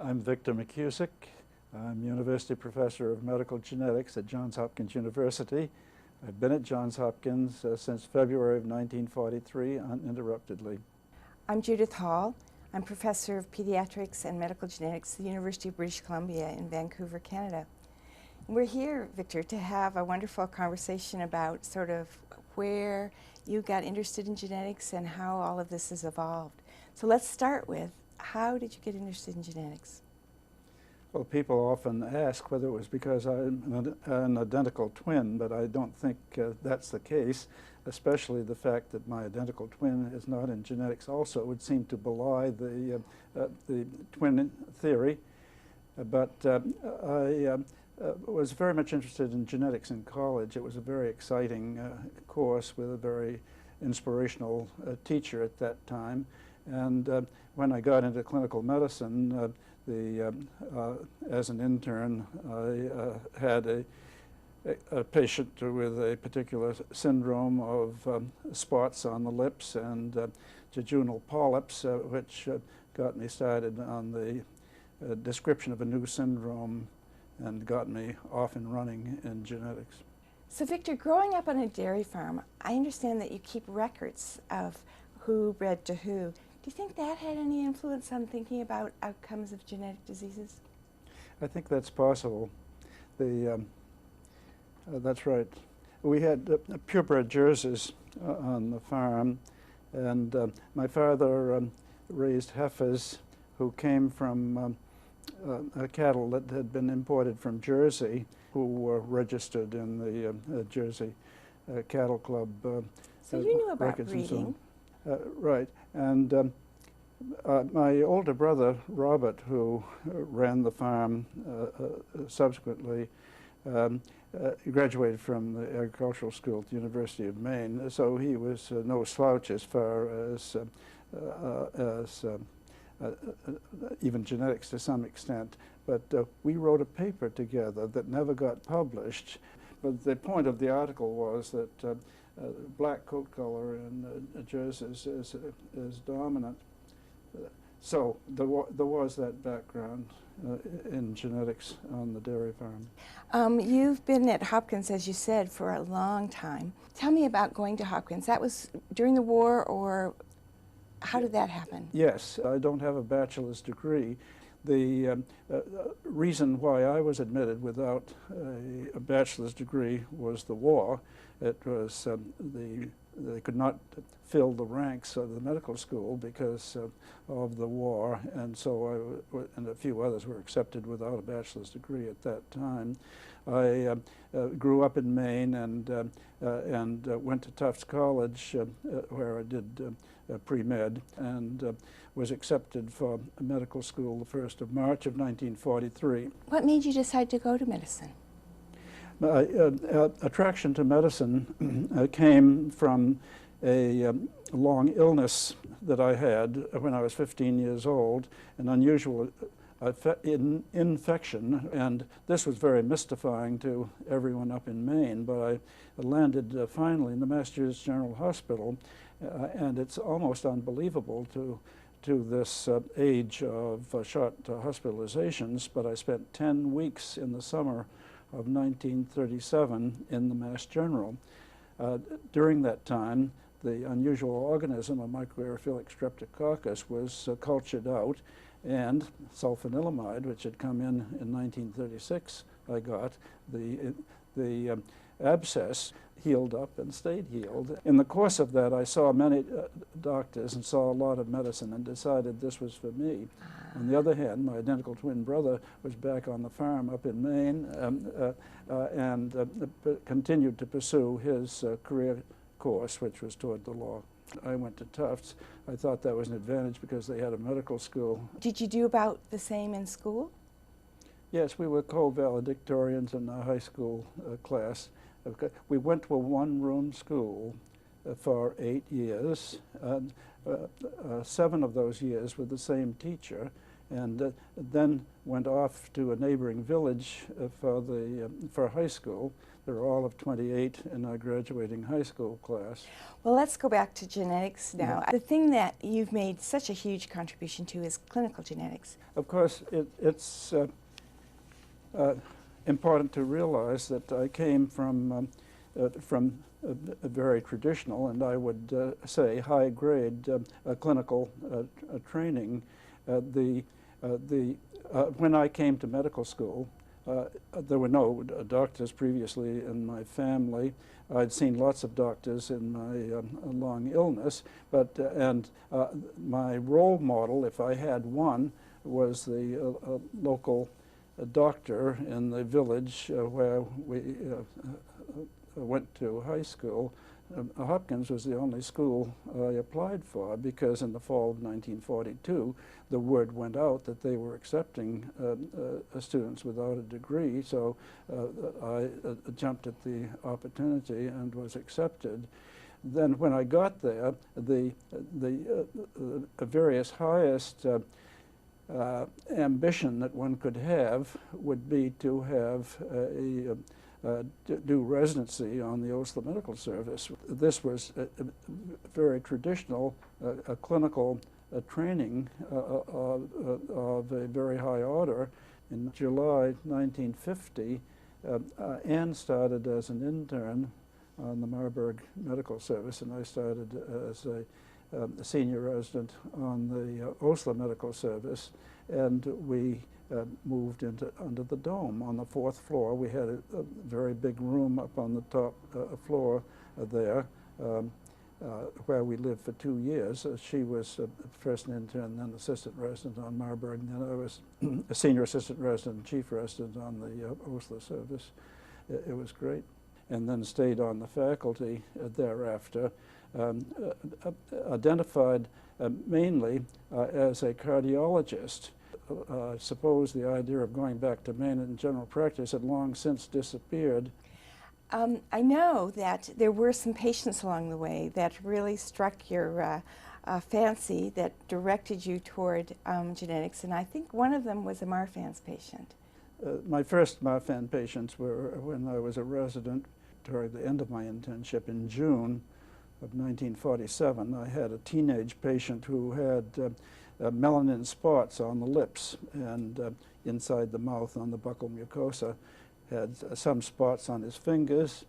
I'm Victor McKusick. I'm University Professor of Medical Genetics at Johns Hopkins University. I've been at Johns Hopkins since February of 1943 uninterruptedly. I'm Judith Hall. I'm Professor of Pediatrics and Medical Genetics at the University of British Columbia in Vancouver, Canada. We're here, Victor, to have a wonderful conversation about sort of where you got interested in genetics and how all of this has evolved. So let's start with, how did you get interested in genetics? Well, people often ask whether it was because I'm an identical twin, but I don't think that's the case, especially the fact that my identical twin is not in genetics also would seem to belie the twin theory. But I was very much interested in genetics in college. It was a very exciting course with a very inspirational teacher at that time. And when I got into clinical medicine, as an intern, I had a patient with a particular syndrome of spots on the lips and jejunal polyps, which got me started on the description of a new syndrome and got me off and running in genetics. So Victor, growing up on a dairy farm, I understand that you keep records of who bred to who. Do you think that had any influence on thinking about outcomes of genetic diseases? I think that's possible. That's right. We had purebred Jerseys on the farm, and my father raised heifers who came from cattle that had been imported from Jersey, who were registered in the Jersey Cattle Club. So you knew about breeding. Right, and my older brother, Robert, who ran the farm subsequently, graduated from the agricultural school at the University of Maine, so he was no slouch as far as even genetics to some extent. But we wrote a paper together that never got published. But the point of the article was that black coat color in Jerseys is dominant. So there was that background in genetics on the dairy farm. You've been at Hopkins, as you said, for a long time. Tell me about going to Hopkins. That was during the war, or how did that happen? Yes, I don't have a bachelor's degree. The reason why I was admitted without a bachelor's degree was the war. It was they could not fill the ranks of the medical school because of the war, and so I and a few others were accepted without a bachelor's degree at that time. I grew up in Maine and went to Tufts College, where I did pre-med, and was accepted for medical school the 1st of March of 1943. What made you decide to go to medicine? Attraction to medicine came from a long illness that I had when I was 15 years old, an unusual infection, and this was very mystifying to everyone up in Maine, but I landed finally in the Massachusetts General Hospital, and it's almost unbelievable to this age of short hospitalizations, but I spent 10 weeks in the summer of 1937 in the Mass General. During that time, the unusual organism, a microaerophilic streptococcus, was cultured out, and sulfanilamide, which had come in 1936, I got. The abscess healed up and stayed healed. In the course of that, I saw many doctors and saw a lot of medicine and decided this was for me. On the other hand, my identical twin brother was back on the farm up in Maine and continued to pursue his career course, which was toward the law. I went to Tufts. I thought that was an advantage because they had a medical school. Did you do about the same in school? Yes, we were co-valedictorians in the high school class. We went to a one-room school for 8 years. 7 of those years with the same teacher, and then went off to a neighboring village for high school. There were all of 28 in our graduating high school class. Well, let's go back to genetics now. The thing that you've made such a huge contribution to is clinical genetics. Of course, it's important to realize that I came from a very traditional, and I would say high-grade clinical training. When I came to medical school, there were no doctors previously in my family. I'd seen lots of doctors in my long illness, and my role model, if I had one, was the local doctor in the village where we went to high school. Hopkins was the only school I applied for, because in the fall of 1942 the word went out that they were accepting students without a degree, so I jumped at the opportunity and was accepted. Then when I got there, the various highest ambition that one could have would be to have do residency on the Oslo Medical Service. This was a very traditional clinical training of a very high order. In July 1950, Anne started as an intern on the Marburg Medical Service, and I started as a senior resident on the Oslo Medical Service, and we moved under the dome on the 4th floor. We had a very big room up on the top floor there where we lived for 2 years. She was first an intern, then assistant resident on Marburg, and then I was a senior assistant resident and chief resident on the Oslo service. It was great. And then stayed on the faculty thereafter, identified mainly as a cardiologist. I suppose the idea of going back to Maine and general practice had long since disappeared. I know that there were some patients along the way that really struck your fancy, that directed you toward genetics, and I think one of them was a Marfan's patient. My first Marfan patients were when I was a resident toward the end of my internship in June of 1947. I had a teenage patient who had melanin spots on the lips and inside the mouth on the buccal mucosa, had some spots on his fingers,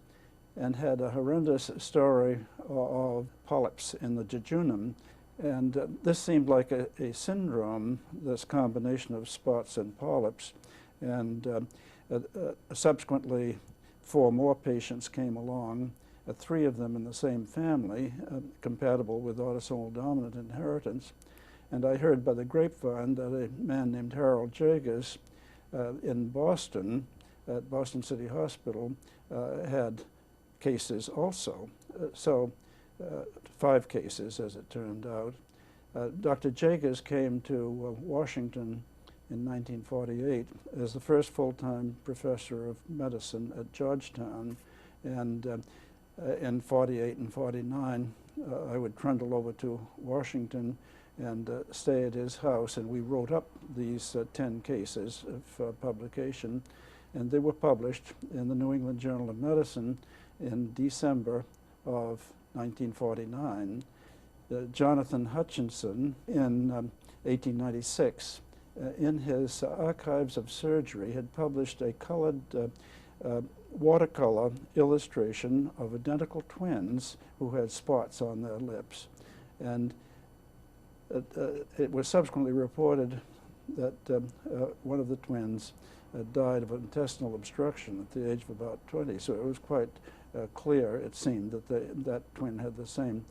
and had a horrendous story of polyps in the jejunum. And this seemed like a syndrome, this combination of spots and polyps. And subsequently, 4 more patients came along, 3 of them in the same family, compatible with autosomal dominant inheritance. And I heard by the grapevine that a man named Harold Jagers in Boston, at Boston City Hospital, had cases also. So 5 cases, as it turned out. Dr. Jagers came to Washington in 1948 as the first full-time professor of medicine at Georgetown, and in 48 and 49 I would trundle over to Washington and stay at his house, and we wrote up these 10 cases of publication, and they were published in the New England Journal of Medicine in December of 1949. Jonathan Hutchinson in 1896 in his Archives of Surgery had published a colored watercolor illustration of identical twins who had spots on their lips. And it was subsequently reported that one of the twins died of intestinal obstruction at the age of about 20. So it was quite clear, it seemed, that that twin had the same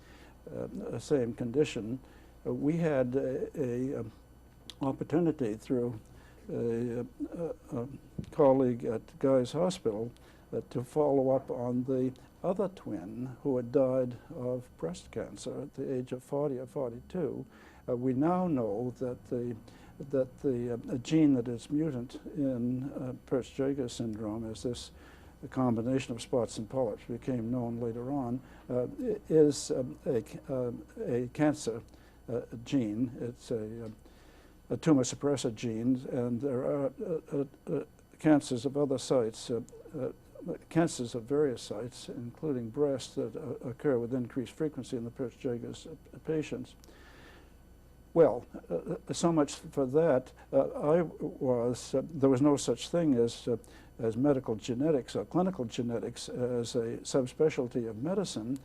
condition. We had a opportunity through a colleague at Guy's Hospital to follow up on the other twin who had died of breast cancer at the age of 40 or 42. We now know that the gene that is mutant in Peutz-Jeghers syndrome, as this combination of spots and polyps became known later on, is a cancer gene. It's tumor suppressor genes, and there are cancers of other sites, cancers of various sites, including breast, that occur with increased frequency in the Peutz-Jeghers patients. Well, so much for that. There was no such thing as medical genetics or clinical genetics as a subspecialty of medicine.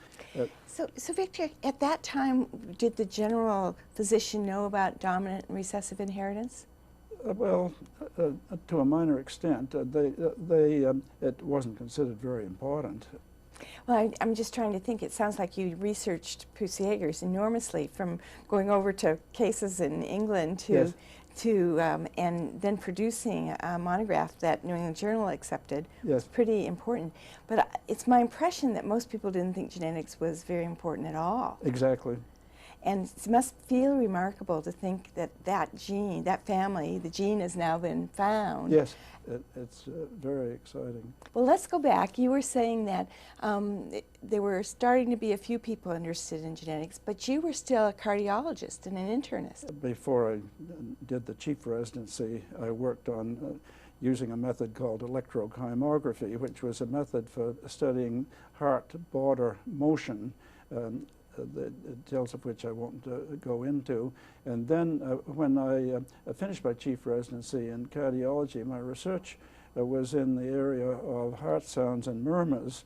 So Victor, at that time, did the general physician know about dominant and recessive inheritance? Well, to a minor extent. It wasn't considered very important. Well, I'm just trying to think. It sounds like you researched Peutz-Jeghers enormously, from going over to cases in England to, yes. And then producing a monograph that New England Journal accepted. Yes. Was pretty important. But it's my impression that most people didn't think genetics was very important at all. Exactly. And it must feel remarkable to think that that gene, that family, the gene has now been found. Yes, it's very exciting. Well, let's go back. You were saying that there were starting to be a few people interested in genetics, but you were still a cardiologist and an internist. Before I did the chief residency, I worked on using a method called electrochymography, which was a method for studying heart border motion, the details of which I won't go into. And then when I finished my chief residency in cardiology, my research was in the area of heart sounds and murmurs.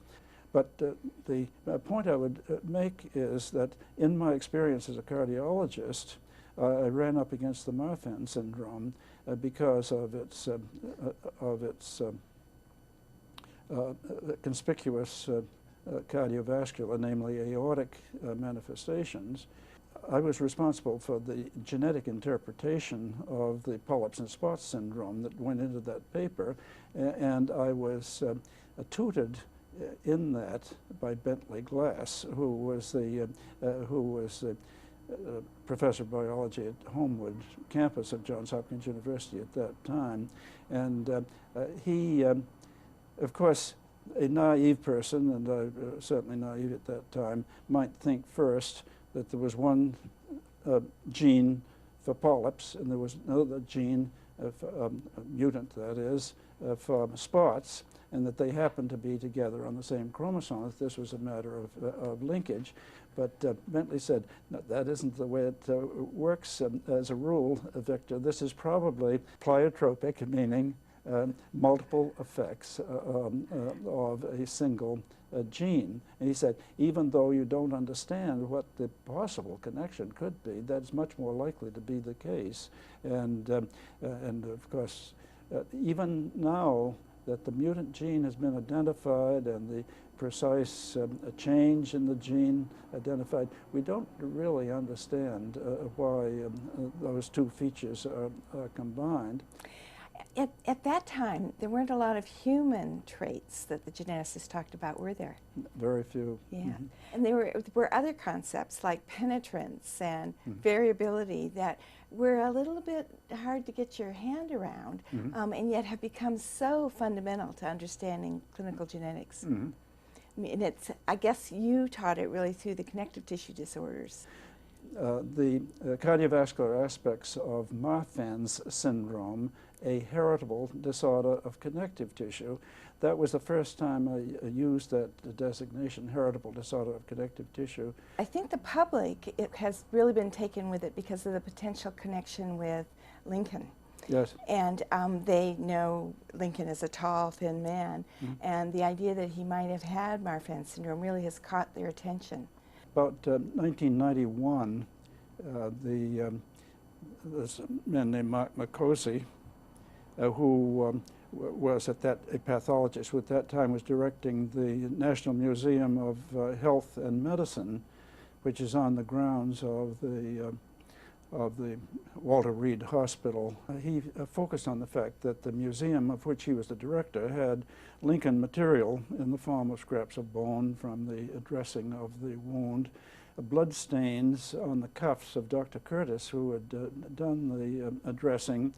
But the point I would make is that in my experience as a cardiologist, I ran up against the Marfan Syndrome because of its conspicuous cardiovascular, namely aortic manifestations. I was responsible for the genetic interpretation of the polyps and spots syndrome that went into that paper, and I was tutored in that by Bentley Glass, who was the professor of biology at Homewood campus of Johns Hopkins University at that time. And he, of course, a naive person, and I was certainly naive at that time, might think first that there was one gene for polyps and there was another gene, mutant that is, for spots, and that they happened to be together on the same chromosome, that this was a matter of linkage. But Bentley said, no, that isn't the way it works as a rule, Victor. This is probably pleiotropic, meaning multiple effects of a single gene. And he said, even though you don't understand what the possible connection could be, that's much more likely to be the case. And of course, even now that the mutant gene has been identified and the precise change in the gene identified, we don't really understand why those two features are combined. At that time, there weren't a lot of human traits that the geneticists talked about, were there? Very few. Yeah. Mm-hmm. And there were other concepts like penetrance and variability that were a little bit hard to get your hand around, and yet have become so fundamental to understanding clinical genetics. I mean, I guess you taught it really through the connective tissue disorders. The cardiovascular aspects of Marfan's syndrome, a heritable disorder of connective tissue. That was the first time I used that designation, heritable disorder of connective tissue. I think the public has really been taken with it because of the potential connection with Lincoln. Yes. And they know Lincoln as a tall, thin man, and the idea that he might have had Marfan syndrome really has caught their attention. About 1991, this man named McKusick, who was a pathologist who at that time was directing the National Museum of Health and Medicine, which is on the grounds of the Walter Reed Hospital. He focused on the fact that the museum of which he was the director had Lincoln material in the form of scraps of bone from the dressing of the wound, blood stains on the cuffs of Dr. Curtis, who had done the dressing,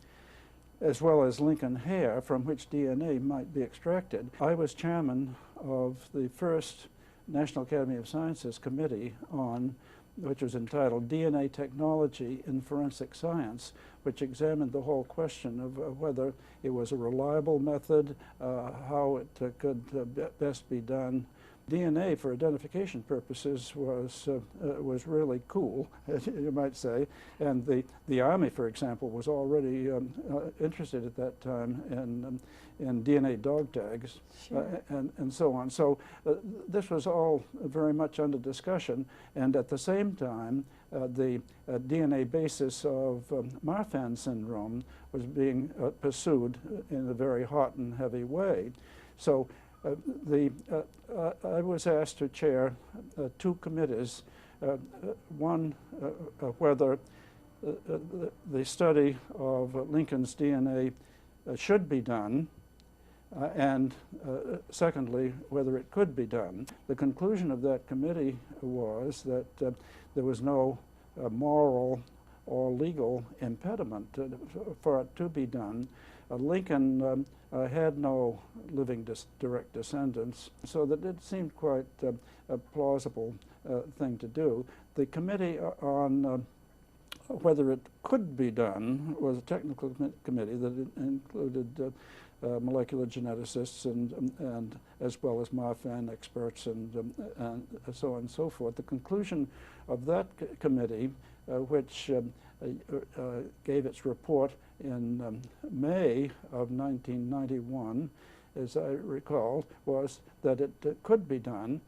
as well as Lincoln hair from which DNA might be extracted. I was chairman of the first National Academy of Sciences committee on which was entitled DNA Technology in Forensic Science, which examined the whole question of whether it was a reliable method, how it could best be done. DNA for identification purposes was really cool, you might say, and the Army, for example, was already interested at that time in DNA dog tags. Sure. And so on. So this was all very much under discussion, and at the same time the DNA basis of Marfan syndrome was being pursued in a very hot and heavy way. So I was asked to chair two committees, one whether the study of Lincoln's DNA should be done, and secondly, whether it could be done. The conclusion of that committee was that there was no moral or legal impediment for it to be done. Lincoln had no living direct descendants, so that it seemed quite a plausible thing to do. The committee on whether it could be done was a technical committee that included molecular geneticists and as well as Marfan experts and so on and so forth. The conclusion of that committee, which gave its report in May of 1991, as I recall, was that it could be done,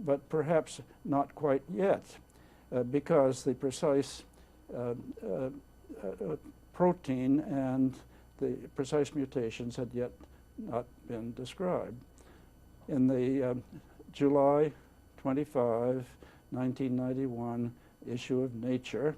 but perhaps not quite yet, because the precise protein and the precise mutations had yet not been described. In the July 25, 1991 issue of Nature,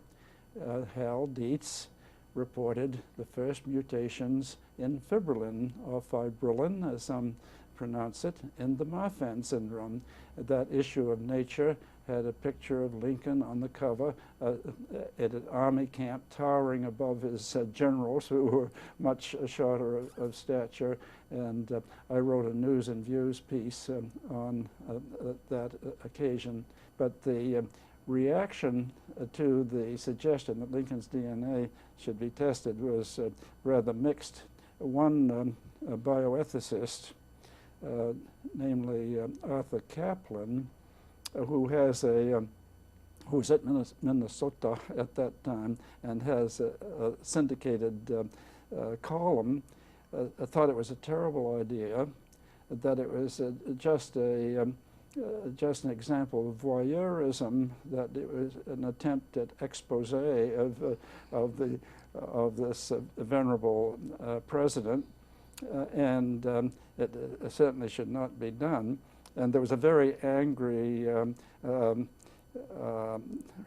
Hal Dietz reported the first mutations in fibrillin, or fibrillin, as some pronounce it, in the Marfan syndrome. That issue of Nature had a picture of Lincoln on the cover at an army camp, towering above his generals, who were much shorter of stature. And I wrote a News and Views piece on that occasion. But the reaction to the suggestion that Lincoln's DNA should be tested was rather mixed. One bioethicist, namely Arthur Kaplan, who was at Minnesota at that time and has a syndicated column, thought it was a terrible idea, that it was just an example of voyeurism, that it was an attempt at expose of this venerable president, and it certainly should not be done. And there was a very angry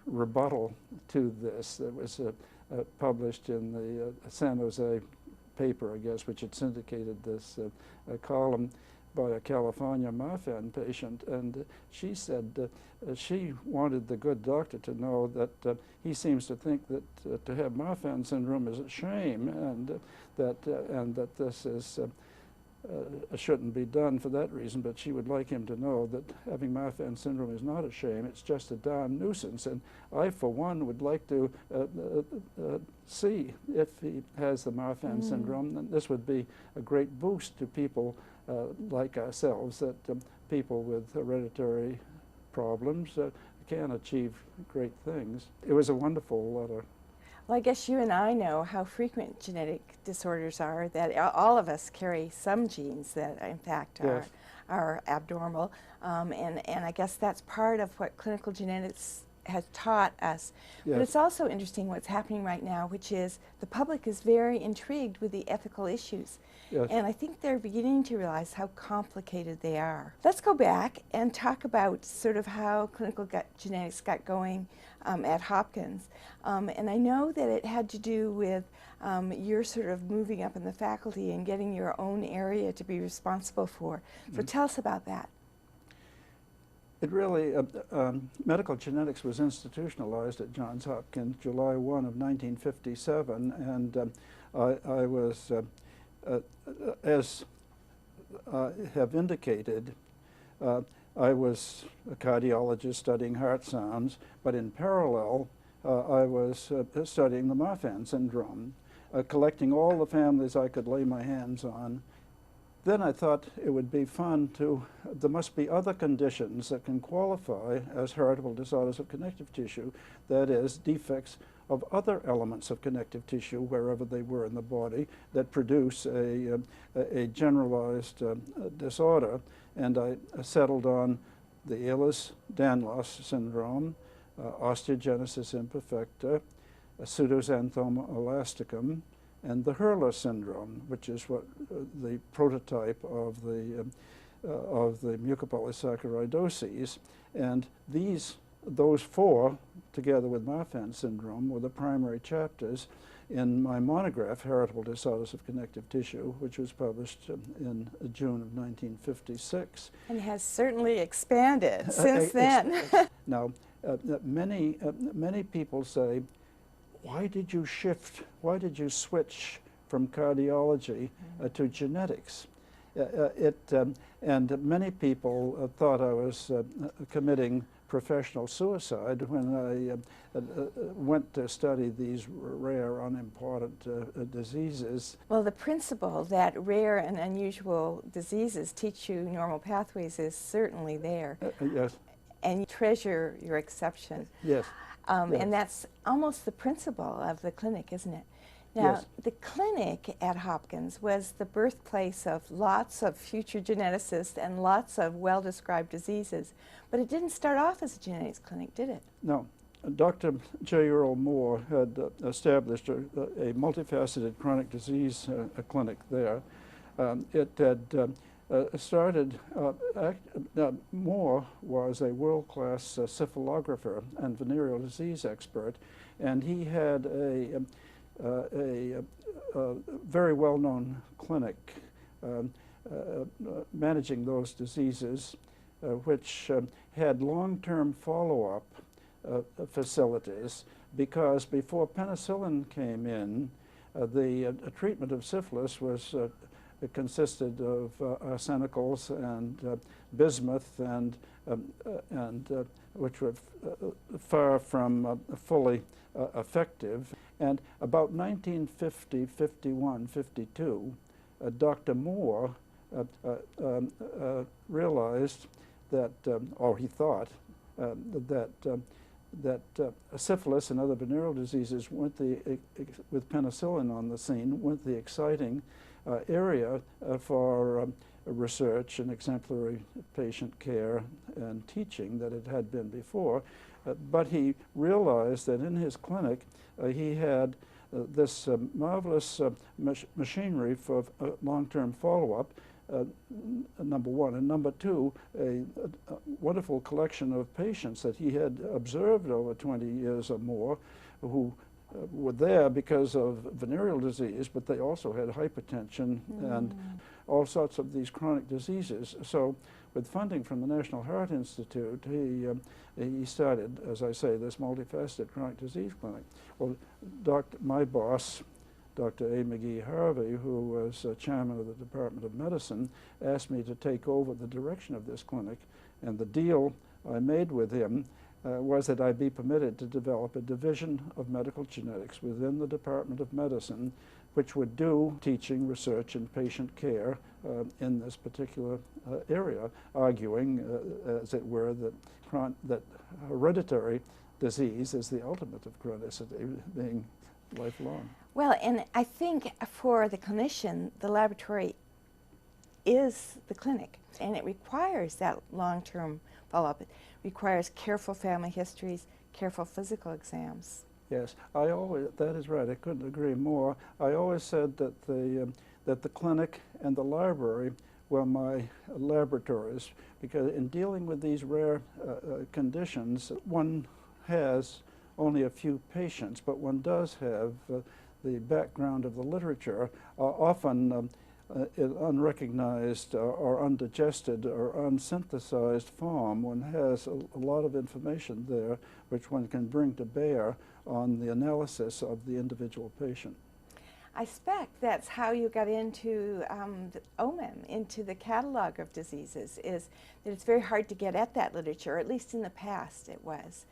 rebuttal to this that was published in the San Jose paper, I guess, which had syndicated this column, by a California Marfan patient. And she said she wanted the good doctor to know that he seems to think that to have Marfan syndrome is a shame, and that this is shouldn't be done for that reason, but she would like him to know that having Marfan syndrome is not a shame, it's just a darn nuisance. And I, for one, would like to see if he has the Marfan syndrome, and this would be a great boost to people like ourselves, that people with hereditary problems can achieve great things. It was a wonderful letter. Well, I guess you and I know how frequent genetic disorders are, that all of us carry some genes that in fact are abnormal, and I guess that's part of what clinical genetics has taught us. Yes. But it's also interesting what's happening right now, which is the public is very intrigued with the ethical issues. Yes. And I think they're beginning to realize how complicated they are. Let's go back and talk about sort of how clinical genetics got going at Hopkins. And I know that it had to do with your sort of moving up in the faculty and getting your own area to be responsible for. So tell us about that. It really, medical genetics was institutionalized at Johns Hopkins July 1 of 1957, and I was, as I have indicated, I was a cardiologist studying heart sounds, but in parallel, I was studying the Marfan Syndrome, collecting all the families I could lay my hands on. Then I thought it would be fun there must be other conditions that can qualify as heritable disorders of connective tissue, that is, defects of other elements of connective tissue, wherever they were in the body, that produce a generalized disorder. And I settled on the Ehlers-Danlos syndrome, osteogenesis imperfecta, pseudoxanthoma elasticum, and the Hurler syndrome, which is what the prototype of the mucopolysaccharidoses. And those four, together with Marfan syndrome, were the primary chapters in my monograph, Heritable Disorders of Connective Tissue, which was published in June of 1956. And has certainly expanded since then. Now, many people say, why did you switch from cardiology to genetics? And many people thought I was committing professional suicide when I went to study these rare, unimportant diseases. Well, the principle that rare and unusual diseases teach you normal pathways is certainly there. Yes. And you treasure your exception. Yes. Yes. And that's almost the principle of the clinic, isn't it? Now, Yes. the clinic at Hopkins was the birthplace of lots of future geneticists and lots of well-described diseases, but it didn't start off as a genetics clinic, did it? No. Dr. J. Earl Moore had established a multifaceted chronic disease clinic there. It had started, Moore was a world-class syphilographer and venereal disease expert, and he had a very well-known clinic managing those diseases, which had long-term follow-up facilities, because before penicillin came in, the treatment of syphilis was it consisted of arsenicals and bismuth, and which were far from fully effective. And about 1950, 51, 52, Dr. Moore realized that, or he thought, that syphilis and other venereal diseases with penicillin on the scene weren't the exciting area for research and exemplary patient care and teaching that it had been before. But he realized that in his clinic he had this marvelous machinery for long-term follow-up, number one, and number two, a wonderful collection of patients that he had observed over 20 years or more, who were there because of venereal disease, but they also had hypertension and all sorts of these chronic diseases. So with funding from the National Heart Institute, he started, as I say, this multifaceted chronic disease clinic. Well, my boss, Dr. A. McGee Harvey, who was chairman of the Department of Medicine, asked me to take over the direction of this clinic, and the deal I made with him was that I be permitted to develop a division of medical genetics within the Department of Medicine, which would do teaching, research, and patient care in this particular area, arguing, as it were, that hereditary disease is the ultimate of chronicity, being lifelong. Well, and I think for the clinician, the laboratory is the clinic, and it requires that long-term follow-up. It requires careful family histories, careful physical exams. Yes, that is right. I couldn't agree more. I always said that the clinic and the library were my laboratories, because in dealing with these rare conditions, one has only a few patients, but one does have the background of the literature, often in unrecognized or undigested or unsynthesized form. One has a lot of information there which one can bring to bear on the analysis of the individual patient. I suspect that's how you got into the OMEM, into the catalog of diseases, is that it's very hard to get at that literature, or at least in the past it was.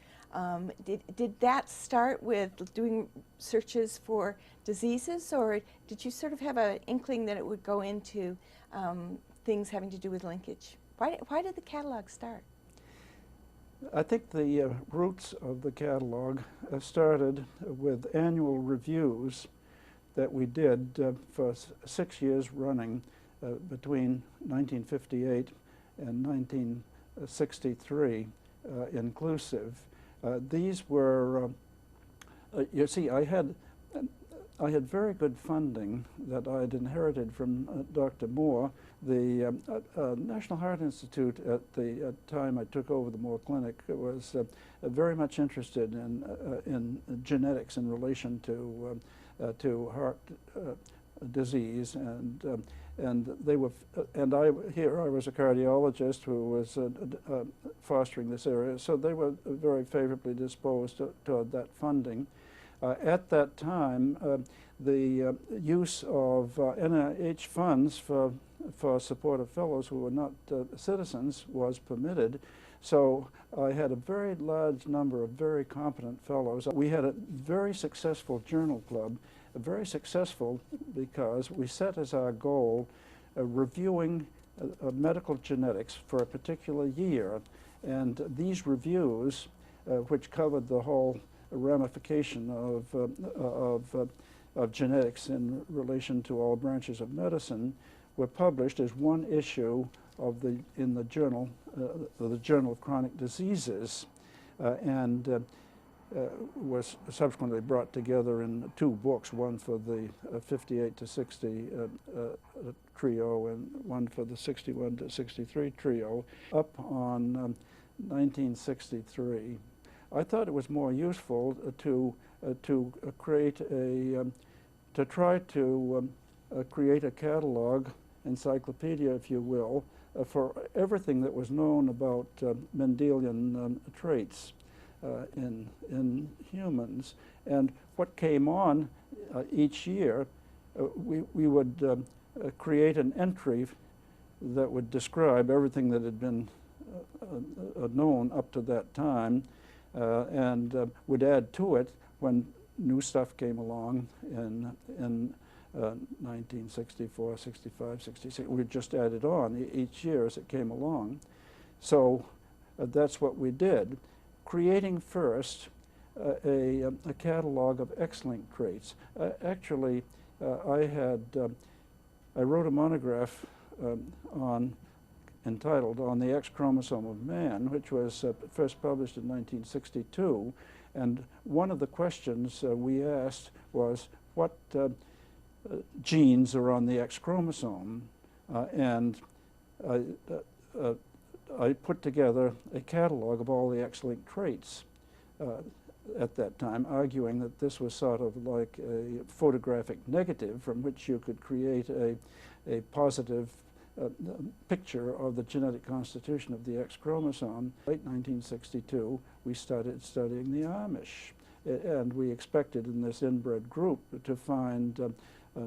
Did that start with doing searches for diseases, or did you sort of have an inkling that it would go into things having to do with linkage? Why did the catalog start? I think the roots of the catalog started with annual reviews that we did for 6 years running between 1958 and 1963 inclusive. These were, you see, I had very good funding that I had inherited from Dr. Moore. The National Heart Institute at the time I took over the Moore Clinic was very much interested in genetics in relation to heart disease, and they were, and I was a cardiologist who was fostering this area, so they were very favorably disposed toward that funding. At that time, the use of NIH funds for supportive fellows who were not citizens was permitted. So I had a very large number of very competent fellows. We had a very successful journal club, very successful because we set as our goal reviewing medical genetics for a particular year. And these reviews, which covered the whole ramification of genetics in relation to all branches of medicine, were published as one issue of in the Journal of Chronic Diseases, and was subsequently brought together in 2 books, one for the 58 to 60 trio and one for the 61 to 63 trio, up on 1963. I thought it was more useful to create create a catalog, encyclopedia, if you will, for everything that was known about Mendelian traits in humans. And what came on each year, we would create an entry that would describe everything that had been known up to that time, and would add to it when new stuff came along in 1964, 65, 66. We just added on each year as it came along. So that's what we did, creating first a catalog of X-linked traits. Actually, I wrote a monograph entitled On the X Chromosome of Man, which was first published in 1962. And one of the questions we asked was, what genes are on the X chromosome? And I put together a catalog of all the X-linked traits at that time, arguing that this was sort of like a photographic negative from which you could create a positive picture of the genetic constitution of the X chromosome. Late 1962, we started studying the Amish, and we expected in this inbred group to find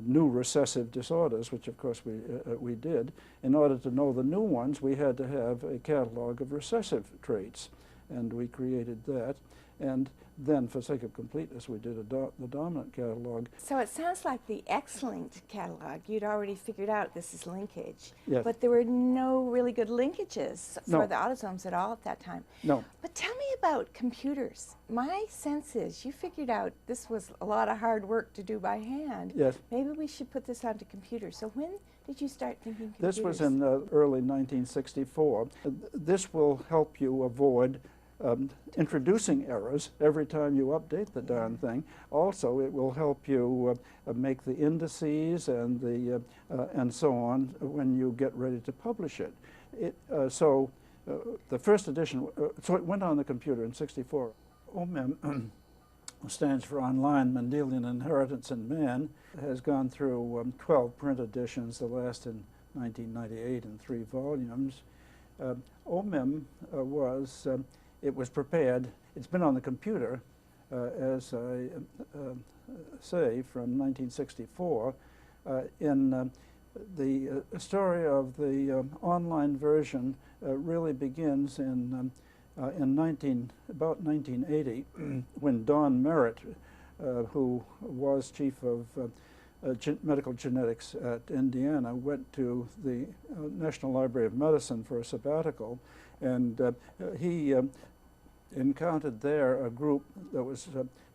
new recessive disorders, which of course we did. In order to know the new ones, we had to have a catalog of recessive traits, and we created that. And then, for sake of completeness, we did the dominant catalog. So it sounds like the X-linked catalog, you'd already figured out this is linkage. Yes. But there were no really good linkages for No. the autosomes at all at that time. No. But tell me about computers. My sense is you figured out this was a lot of hard work to do by hand. Yes. Maybe we should put this onto computers. So when did you start thinking computers? This was in early 1964. This will help you avoid introducing errors every time you update the darn thing. Also, it will help you make the indices and so on when you get ready to publish it. So the first edition, so it went on the computer in '64. OMEM stands for Online Mendelian Inheritance in Man. It has gone through 12 print editions, the last in 1998 in 3 volumes. OMEM it was prepared, it's been on the computer as I say, from 1964. In the story of the online version really begins in about 1980, when Don Merritt, who was chief of medical genetics at Indiana, went to the National Library of Medicine for a sabbatical, and he encountered there a group that was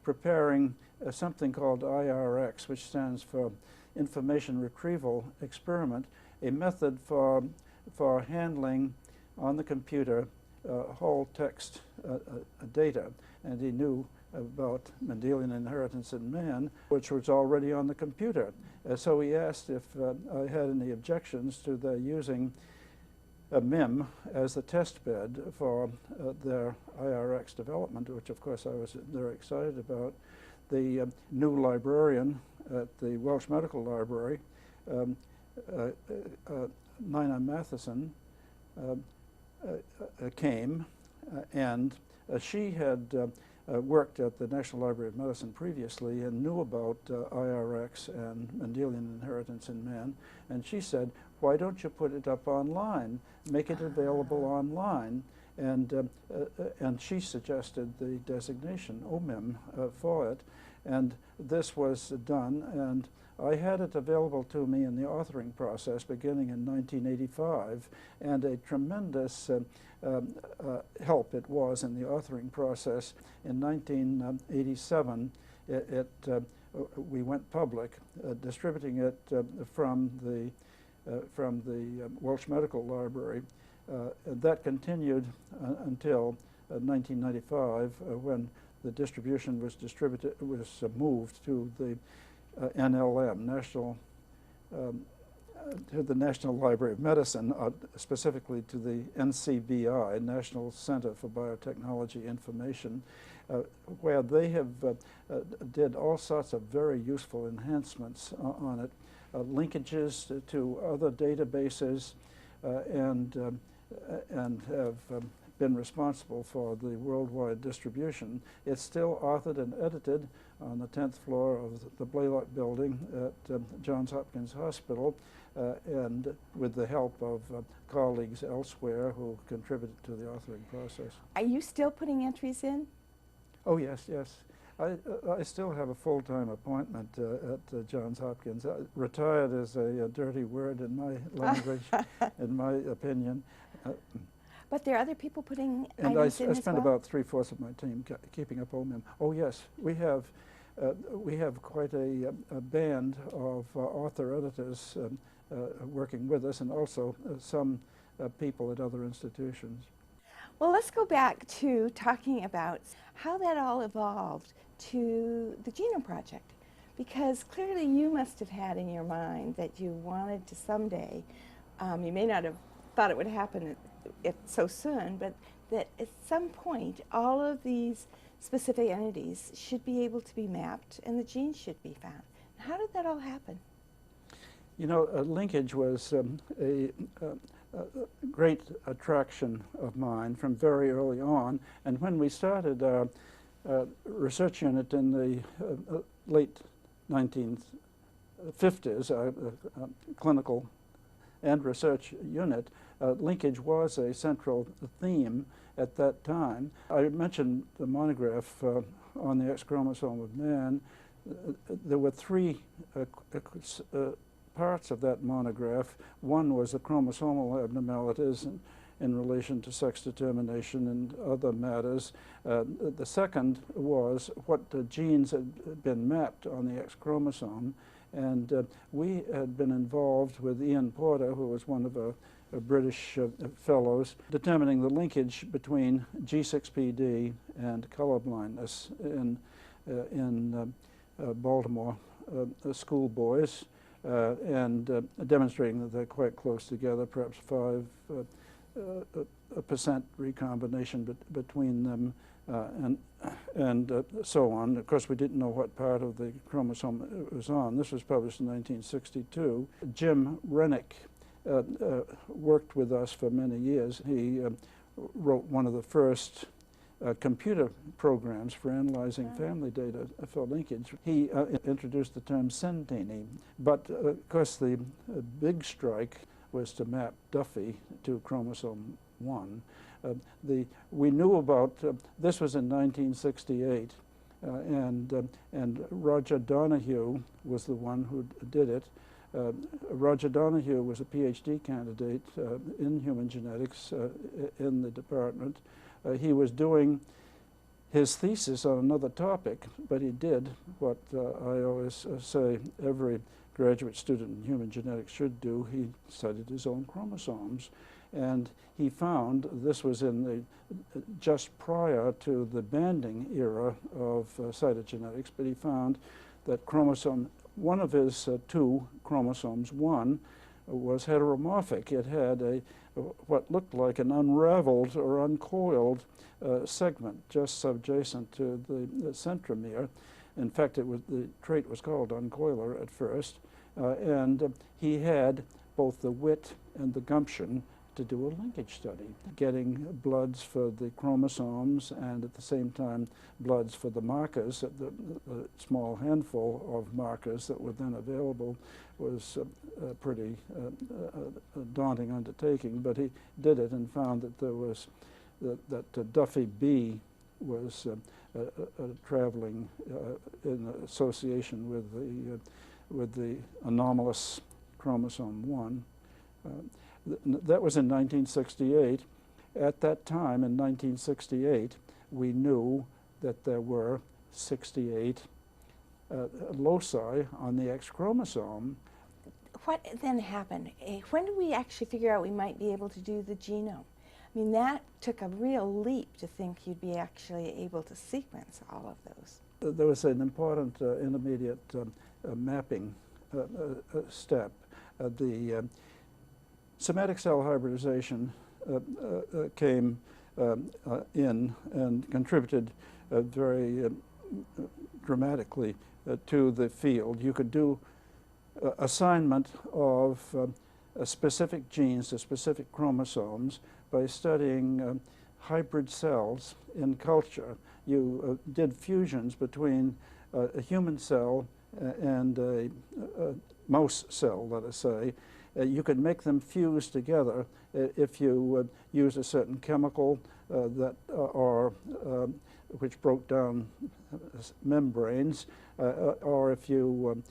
preparing something called IRX, which stands for Information Retrieval Experiment, a method for handling on the computer whole text data. And he knew about Mendelian inheritance in man, which was already on the computer. So he asked if I had any objections to their using a MIM as the test bed for their IRX development, which of course I was very excited about. The new librarian at the Welsh Medical Library, Nina Matheson, came, and she had worked at the National Library of Medicine previously and knew about IRX and Mendelian inheritance in man, and she said, why don't you put it up online, make it available online? And she suggested the designation, OMIM, for it, and this was done, and I had it available to me in the authoring process beginning in 1985, and a tremendous help it was in the authoring process. In 1987, we went public, distributing it from the Welsh Medical Library. That continued until 1995, when the distribution was moved to the NLM, to the National Library of Medicine, specifically to the NCBI, National Center for Biotechnology Information, where they have did all sorts of very useful enhancements on it, linkages to other databases, and have been responsible for the worldwide distribution. It's still authored and edited on the 10th floor of the Blaylock building at Johns Hopkins Hospital, and with the help of colleagues elsewhere who contributed to the authoring process. Are you still putting entries in? Oh, yes, yes. I still have a full-time appointment at Johns Hopkins. Retired is a dirty word in my language, in my opinion. But there are other people putting and items in I as spend well? about 3/4 of my team keeping up OMIM. Oh yes, we have quite a band of author editors working with us, and also some people at other institutions. Well, let's go back to talking about how that all evolved to the Genome Project, because clearly you must have had in your mind that you wanted to someday, you may not have thought it would happen so soon, but that at some point all of these specific entities should be able to be mapped and the genes should be found. How did that all happen? You know, linkage was a great attraction of mine from very early on, and when we started our research unit in the late 1950s, clinical and research unit, linkage was a central theme at that time. I mentioned the monograph on the X chromosome of man. There were three parts of that monograph. One was the chromosomal abnormalities in relation to sex determination and other matters. The second was what genes had been mapped on the X chromosome, and we had been involved with Ian Porter, who was one of our British fellows, determining the linkage between G6PD and colorblindness in Baltimore schoolboys, and demonstrating that they're quite close together, perhaps 5% recombination between them, and so on. Of course, we didn't know what part of the chromosome it was on. This was published in 1962. Jim Rennick worked with us for many years. He wrote one of the first computer programs for analyzing family data for linkage. He introduced the term centene, but of course the big strike was to map Duffy to chromosome 1. We knew about, this was in 1968, and Roger Donahue was the one who did it. Roger Donahue was a PhD candidate in human genetics in the department. He was doing his thesis on another topic, but he did what I always say every graduate student in human genetics should do. He studied his own chromosomes, and he found, this was in the just prior to the banding era of cytogenetics, but he found that chromosome, one of his two chromosomes, 1, was heteromorphic. It had what looked like an unraveled or uncoiled segment just subjacent to the centromere. In fact, the trait was called uncoiler at first, and he had both the wit and the gumption to do a linkage study, getting bloods for the chromosomes and at the same time bloods for the markers. The small handful of markers that were then available was a pretty daunting undertaking, but he did it and found that there was that Duffy B was traveling in association with the anomalous chromosome 1. That was in 1968. At that time, in 1968, we knew that there were 68 loci on the X chromosome. What then happened? When did we actually figure out we might be able to do the genome? I mean, that took a real leap to think you'd be actually able to sequence all of those. There was an important intermediate mapping step. The somatic cell hybridization came in and contributed very dramatically to the field. You could do assignment of specific genes to specific chromosomes by studying hybrid cells in culture. You did fusions between a human cell and a mouse cell, let us say. You could make them fuse together if you use a certain chemical which broke down membranes, or if you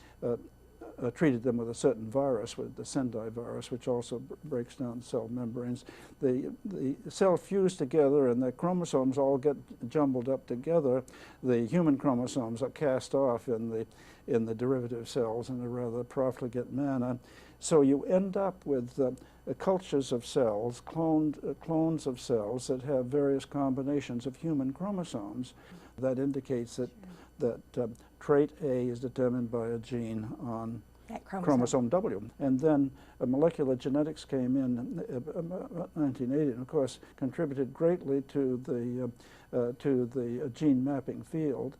treated them with a certain virus, with the Sendai virus, which also breaks down cell membranes. The cells fuse together and the chromosomes all get jumbled up together. The human chromosomes are cast off in the derivative cells in a rather profligate manner. So you end up with cultures of cells, clones of cells that have various combinations of human chromosomes. That indicates that trait A is determined by a gene on chromosome W. And then molecular genetics came in 1980, and of course contributed greatly to the gene mapping field.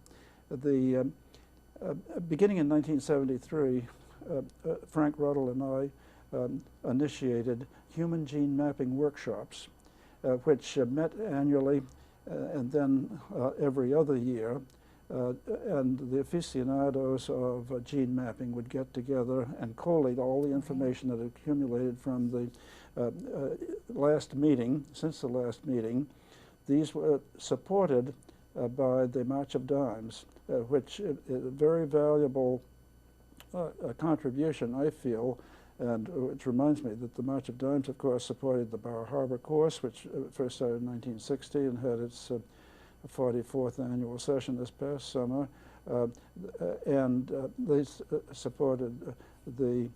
Beginning in 1973, Frank Ruddle and I initiated human gene mapping workshops, which met annually and then every other year. And the aficionados of gene mapping would get together and collate all the information that had accumulated from the last meeting, since the last meeting. These were supported by the March of Dimes, which is a very valuable contribution, I feel, and which reminds me that the March of Dimes, of course, supported the Bar Harbor course, which first started in 1960 and had its 44th annual session this past summer, and they supported the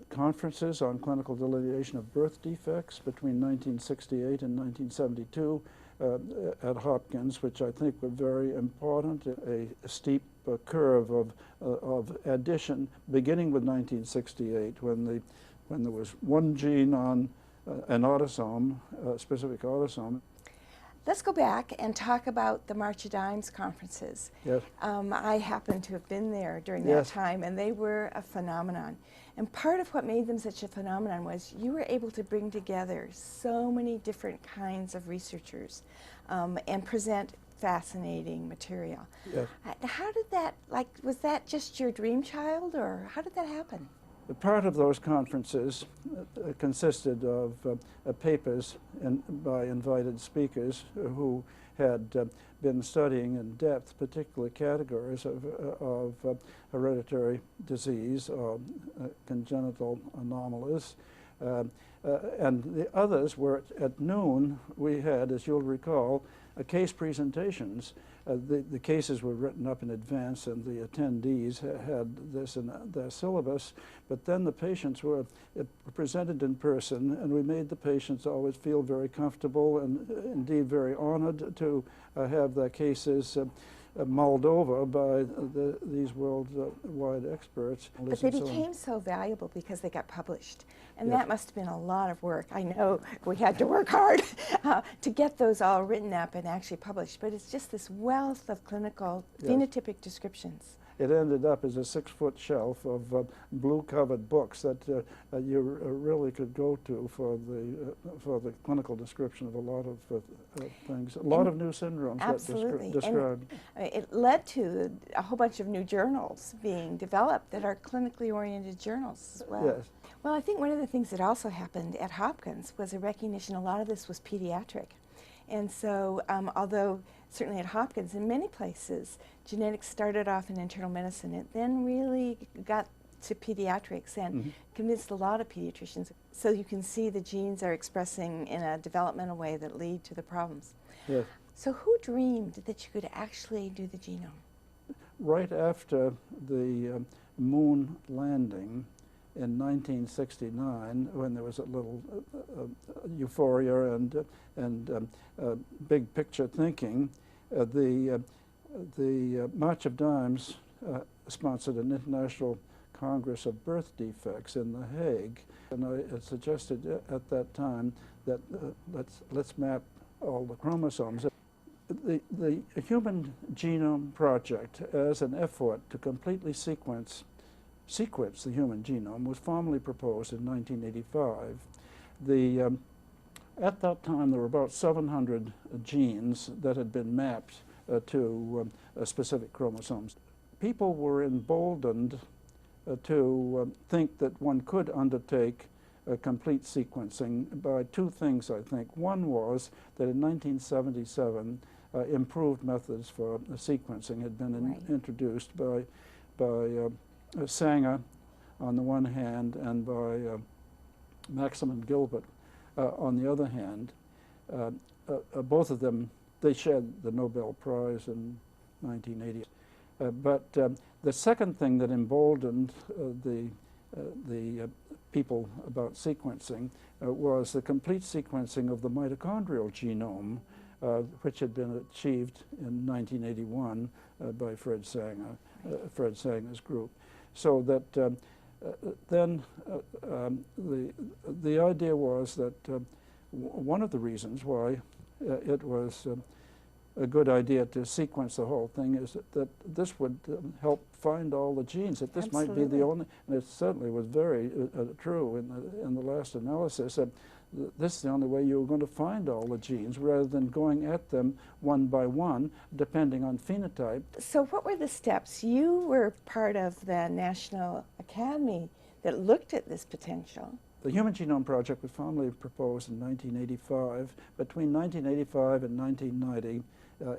conferences on clinical delineation of birth defects between 1968 and 1972 at Hopkins, which I think were very important. A steep curve of addition, beginning with 1968, when there was one gene on an autosome, a specific autosome. Let's go back and talk about the March of Dimes conferences. Yes. I happened to have been there during that Yes. time, and they were a phenomenon. And part of what made them such a phenomenon was you were able to bring together so many different kinds of researchers and present fascinating material. Yes. How did that, was that just your dream child, or how did that happen? Part of those conferences consisted of papers by invited speakers who had been studying in depth particular categories of hereditary disease or congenital anomalies. And the others were at noon. We had, as you'll recall, case presentations. The cases were written up in advance, and the attendees had this in their syllabus, but then the patients were presented in person, and we made the patients always feel very comfortable and indeed very honored to have their cases mulled over by these worldwide experts. But they became so valuable because they got published. And Yes. that must have been a lot of work. I know we had to work hard to get those all written up and actually published. But it's just this wealth of clinical Yes. phenotypic descriptions. It ended up as a 6-foot shelf of blue-covered books that you really could go to for the clinical description of a lot of things, a lot of new syndromes Absolutely. that described. And it led to a whole bunch of new journals being developed that are clinically oriented journals as well. Yes. Well, I think one of the things that also happened at Hopkins was a recognition a lot of this was pediatric. And so, although certainly at Hopkins, in many places, genetics started off in internal medicine, it then really got to pediatrics and convinced a lot of pediatricians. So you can see the genes are expressing in a developmental way that lead to the problems. Yes. So who dreamed that you could actually do the genome? Right after the moon landing in 1969, when there was a little euphoria and big picture thinking, the March of Dimes sponsored an international Congress of Birth Defects in The Hague, and I suggested at that time that let's map all the chromosomes. The Human Genome Project, as an effort to completely sequence the human genome, was formally proposed in 1985. At that time, there were about 700 genes that had been mapped to specific chromosomes. People were emboldened to think that one could undertake complete sequencing by two things, I think. One was that in 1977, improved methods for sequencing had been introduced by Sanger on the one hand and by Maxim and Gilbert on the other hand. Both of them, they shared the Nobel Prize in 1980. But the second thing that emboldened the people about sequencing was the complete sequencing of the mitochondrial genome, which had been achieved in 1981 by Fred Sanger's group. So that then the idea was that one of the reasons why it was a good idea to sequence the whole thing is that this would help find all the genes, that this might be the only, and it certainly was very true in the last analysis, that this is the only way you were going to find all the genes, rather than going at them one by one, depending on phenotype. So what were the steps? You were part of the National Academy that looked at this potential. The Human Genome Project was formally proposed in 1985. Between 1985 and 1990,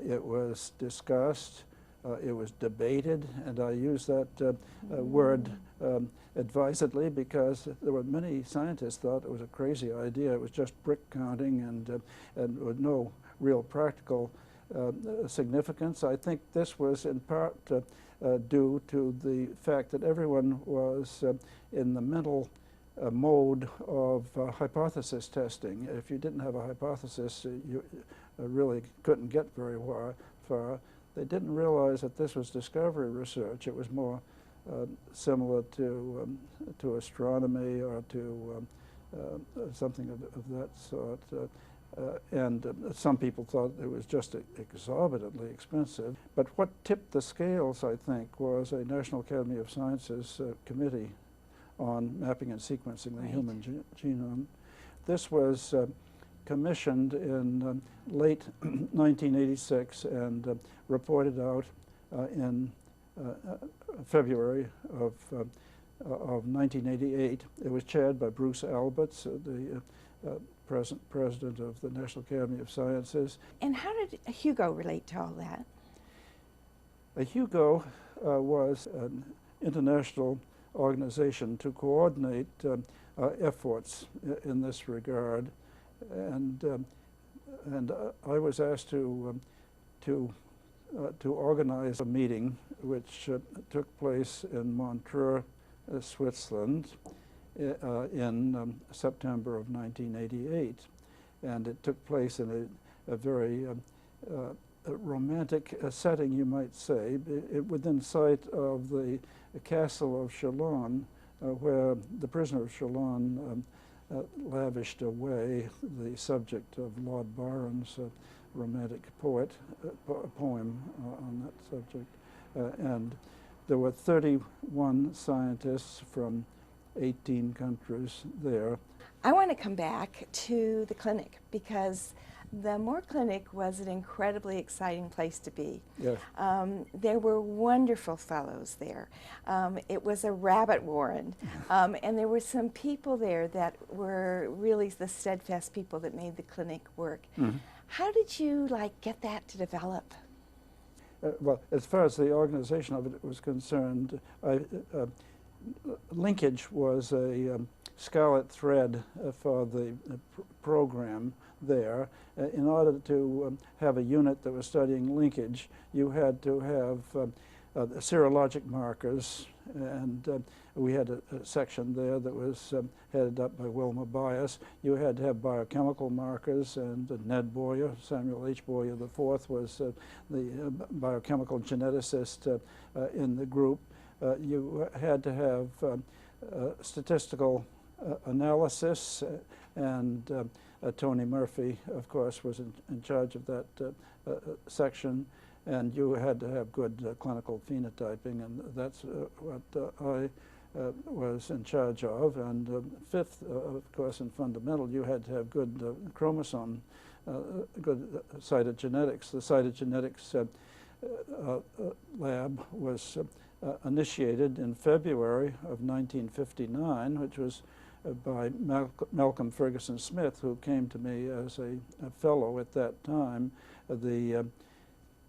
it was discussed, it was debated, and I use that word advisedly because there were many scientists thought it was a crazy idea. It was just brick counting and with no real practical significance. I think this was in part due to the fact that everyone was in the mental mode of hypothesis testing. If you didn't have a hypothesis, you really couldn't get very far. They didn't realize that this was discovery research. It was more similar to astronomy or to something of that sort. and some people thought it was just exorbitantly expensive. But what tipped the scales, I think, was a National Academy of Sciences committee on mapping and sequencing the human genome. This was commissioned in late 1986 and reported out in February of 1988. It was chaired by Bruce Alberts, the present president of the National Academy of Sciences. And how did Hugo relate to all that? Hugo was an international organization to coordinate efforts in this regard, and I was asked to organize a meeting which took place in Montreux, Switzerland, in September of 1988, and it took place in a very romantic setting, you might say, within sight of the castle of Chalon, where the prisoner of Chalon lavished away the subject of Lord Byron's romantic poem on that subject. And there were 31 scientists from 18 countries there. I want to come back to the clinic because the Moore Clinic was an incredibly exciting place to be. Yes. There were wonderful fellows there. It was a rabbit warren, and there were some people there that were really the steadfast people that made the clinic work. Mm-hmm. How did you get that to develop? Well, as far as the organization of it was concerned, linkage was a scarlet thread for the program there. In order to have a unit that was studying linkage, you had to have serologic markers, and we had a section there that was headed up by Wilma Bias. You had to have biochemical markers, and Ned Boyer, Samuel H. Boyer IV, was the biochemical geneticist in the group. You had to have statistical analysis, and Tony Murphy, of course, was in charge of that section, and you had to have good clinical phenotyping, and that's what I was in charge of. And fifth, of course, in fundamental, you had to have good chromosome, good cytogenetics. The cytogenetics lab was initiated in February of 1959, which was by Malcolm Ferguson Smith, who came to me as a fellow at that time.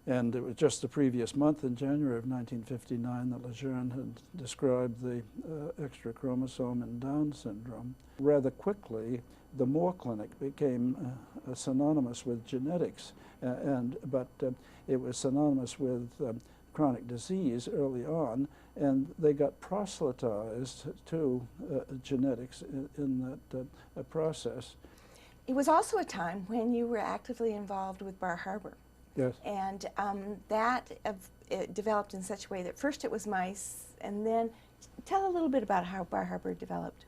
And it was just the previous month, in January of 1959, that Lejeune had described the extra chromosome in Down syndrome. Rather quickly, the Moore Clinic became synonymous with genetics, but it was synonymous with chronic disease early on, and they got proselytized to genetics in that process. It was also a time when you were actively involved with Bar Harbor. Yes. And that it developed in such a way that first it was mice, and then tell a little bit about how Bar Harbor developed.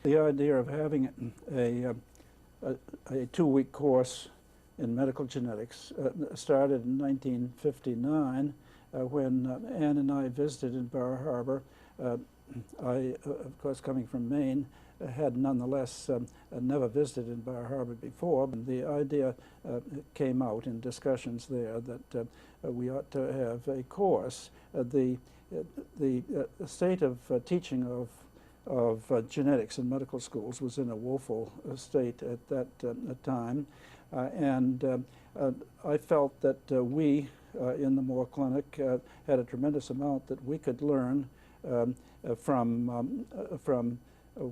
The idea of having a 2-week course in medical genetics started in 1959 when Ann and I visited in Bar Harbor. I, of course, coming from Maine, had nonetheless never visited in Bar Harbor before. And the idea came out in discussions there that we ought to have a course. The state of teaching of genetics in medical schools was in a woeful state at that time, and I felt that we in the Moore Clinic had a tremendous amount that we could learn from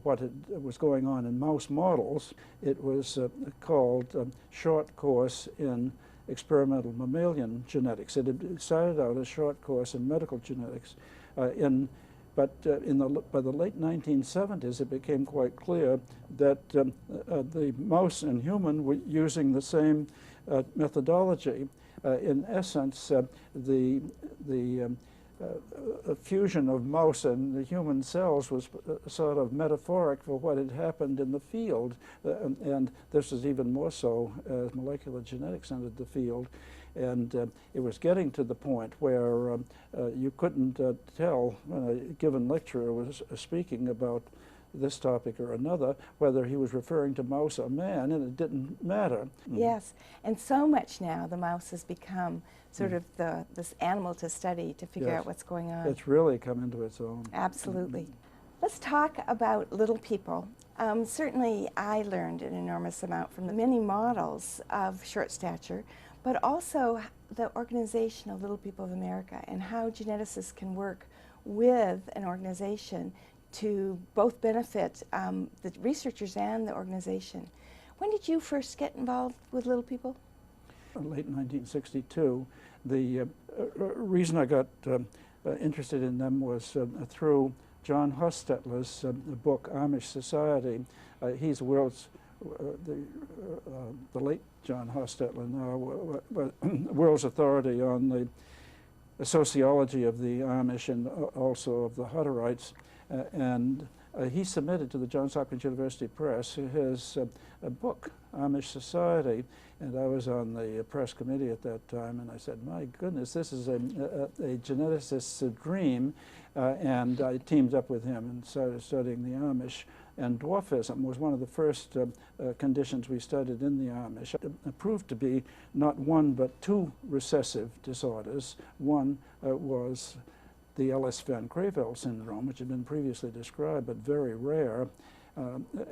what was going on in mouse models. It was called Short Course in Experimental Mammalian Genetics. It had started out as short course in medical genetics. But by the late 1970s, it became quite clear that the mouse and human were using the same methodology. In essence, the a fusion of mouse and the human cells was sort of metaphoric for what had happened in the field. And this is even more so as molecular genetics entered the field. And it was getting to the point where you couldn't tell when a given lecturer was speaking about this topic or another, whether he was referring to mouse or man, and it didn't matter. Yes, and so much now the mouse has become sort of this animal to study to figure out what's going on. It's really come into its own. Absolutely. Let's talk about little people. Certainly I learned an enormous amount from the many models of short stature, but also the organization of Little People of America and how geneticists can work with an organization to both benefit the researchers and the organization. When did you first get involved with Little People? Late 1962. The reason I got interested in them was through John Hostetler's book, Amish Society. He's the late John Hostetler now, world's authority on the sociology of the Amish and also of the Hutterites. And he submitted to the Johns Hopkins University Press his book, Amish Society, and I was on the press committee at that time, and I said, my goodness, this is a geneticist's dream, and I teamed up with him and started studying the Amish. And dwarfism was one of the first conditions we studied in the Amish. It proved to be not one but two recessive disorders. One was the Ellis-Van Creveld syndrome, which had been previously described but very rare,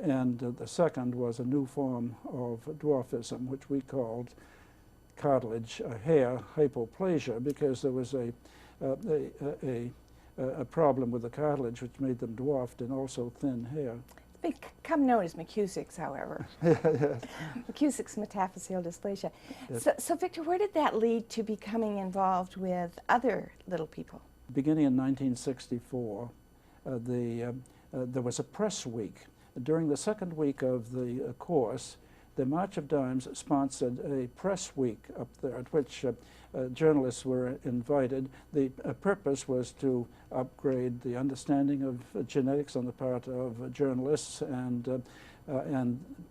and the second was a new form of dwarfism, which we called cartilage hair hypoplasia, because there was a problem with the cartilage which made them dwarfed and also thin hair. They become known as McKusick's, however. McKusick's metaphyseal dysplasia. Yes. So Victor, where did that lead to becoming involved with other little people? Beginning in 1964, there was a press week. During the second week of the course, the March of Dimes sponsored a press week up there at which journalists were invited. The purpose was to upgrade the understanding of genetics on the part of journalists and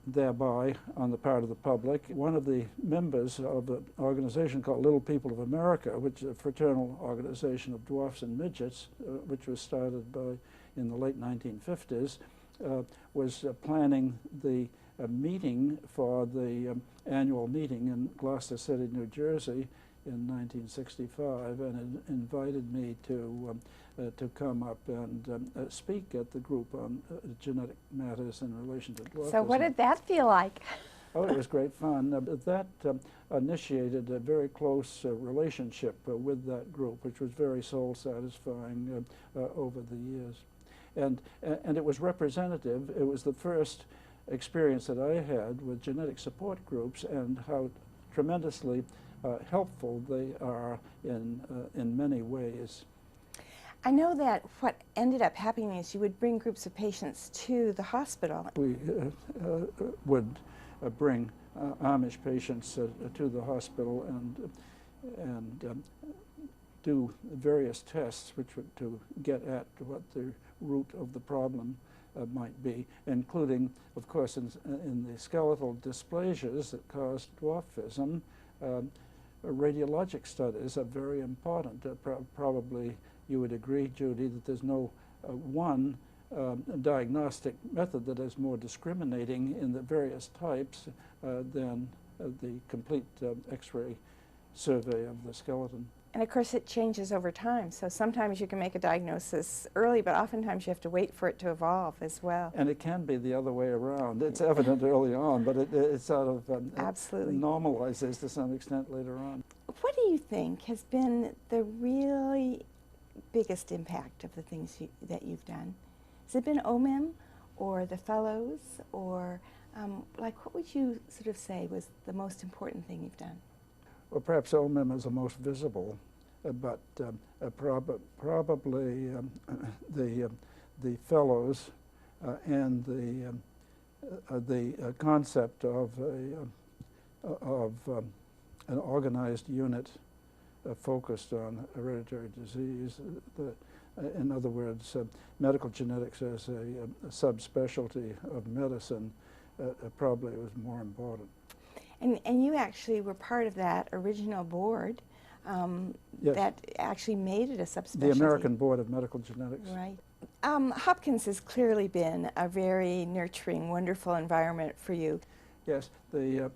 thereby on the part of the public. One of the members of an organization called Little People of America, which is a fraternal organization of dwarfs and midgets, which was started in the late 1950s, was planning the meeting for the annual meeting in Gloucester City, New Jersey in 1965, and invited me to come up and speak at the group on genetic matters in relation to dwarfism. So what did that feel like? Oh, it was great fun. That initiated a very close relationship with that group, which was very soul-satisfying over the years. And it was representative. It was the first experience that I had with genetic support groups and how tremendously helpful they are in many ways. I know that what ended up happening is you would bring groups of patients to the hospital. We would bring Amish patients to the hospital and do various tests which would to get at what the root of the problem might be, including, of course, in the skeletal dysplasias that caused dwarfism. Radiologic studies are very important. Probably you would agree, Judy, that there's no one diagnostic method that is more discriminating in the various types than the complete X-ray survey of the skeleton. And of course it changes over time, so sometimes you can make a diagnosis early, but oftentimes you have to wait for it to evolve as well. And it can be the other way around. It's evident early on, but it sort of Absolutely normalizes to some extent later on. What do you think has been the really biggest impact of the things that you've done? Has it been OMIM or the fellows, or like what would you sort of say was the most important thing you've done? Well, perhaps OMIM is the most visible, but probably the fellows and the concept of an organized unit focused on hereditary disease. In other words, medical genetics as a subspecialty of medicine probably was more important. And you actually were part of that original board Yes. that actually made it a subspecialty. The American Board of Medical Genetics. Right. Hopkins has clearly been a very nurturing, wonderful environment for you. Yes, the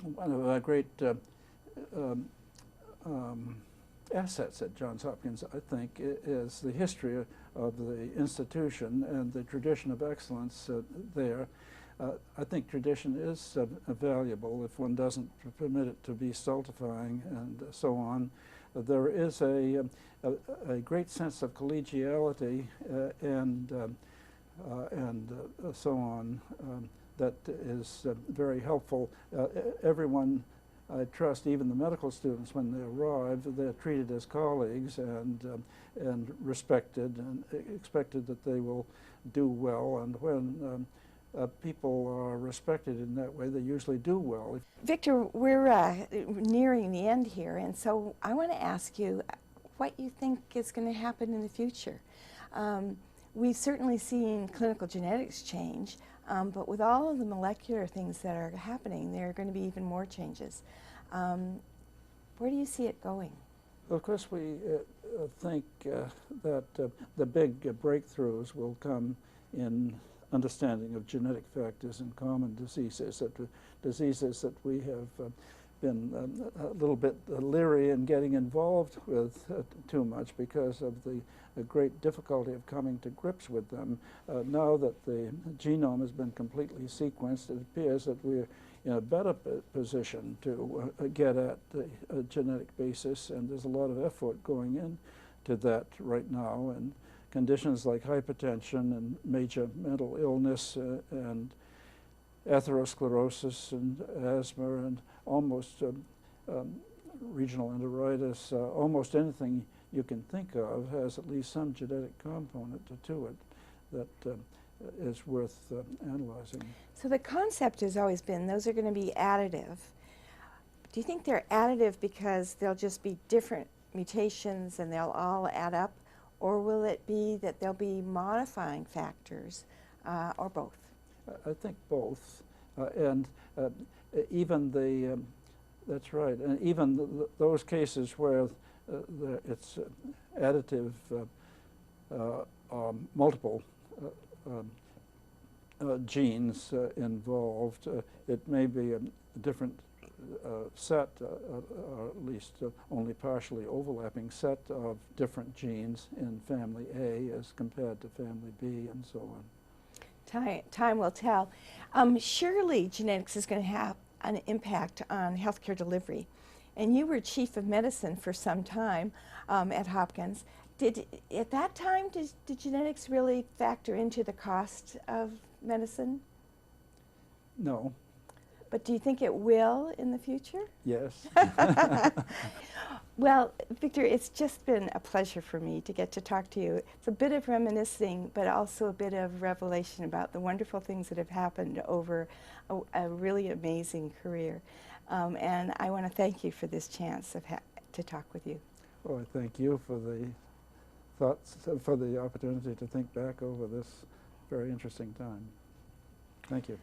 one of our great assets at Johns Hopkins, I think, is the history of the institution and the tradition of excellence there. I think tradition is valuable if one doesn't permit it to be stultifying and so on. There is a great sense of collegiality and so on that is very helpful. Everyone, I trust, even the medical students, when they arrive, they're treated as colleagues and respected and expected that they will do well. And when people are respected in that way, they usually do well. Victor, we're nearing the end here, and so I want to ask you what you think is going to happen in the future. We've certainly seen clinical genetics change, but with all of the molecular things that are happening, there are going to be even more changes. Where do you see it going? Of course, we think that the big breakthroughs will come in understanding of genetic factors in common diseases, that we have been a little bit leery in getting involved with too much because of the great difficulty of coming to grips with them. Now that the genome has been completely sequenced, it appears that we're in a better position to get at the genetic basis, and there's a lot of effort going into that right now. And conditions like hypertension and major mental illness and atherosclerosis and asthma and almost regional enteritis, almost anything you can think of has at least some genetic component to it that is worth analyzing. So the concept has always been those are going to be additive. Do you think they're additive because they'll just be different mutations and they'll all add up? Or will it be that there'll be modifying factors, or both? I think both. And even that's right, and even those cases where it's additive, multiple genes involved, it may be a different set, or at least only partially overlapping set of different genes in family A as compared to family B and so on. Time will tell. Surely genetics is going to have an impact on healthcare delivery. And you were chief of medicine for some time at Hopkins. At that time, did genetics really factor into the cost of medicine? No. But do you think it will in the future? Yes. Well, Victor, it's just been a pleasure for me to get to talk to you. It's a bit of reminiscing, but also a bit of revelation about the wonderful things that have happened over a really amazing career. And I want to thank you for this chance to talk with you. Well, I thank you for the thoughts, for the opportunity to think back over this very interesting time. Thank you.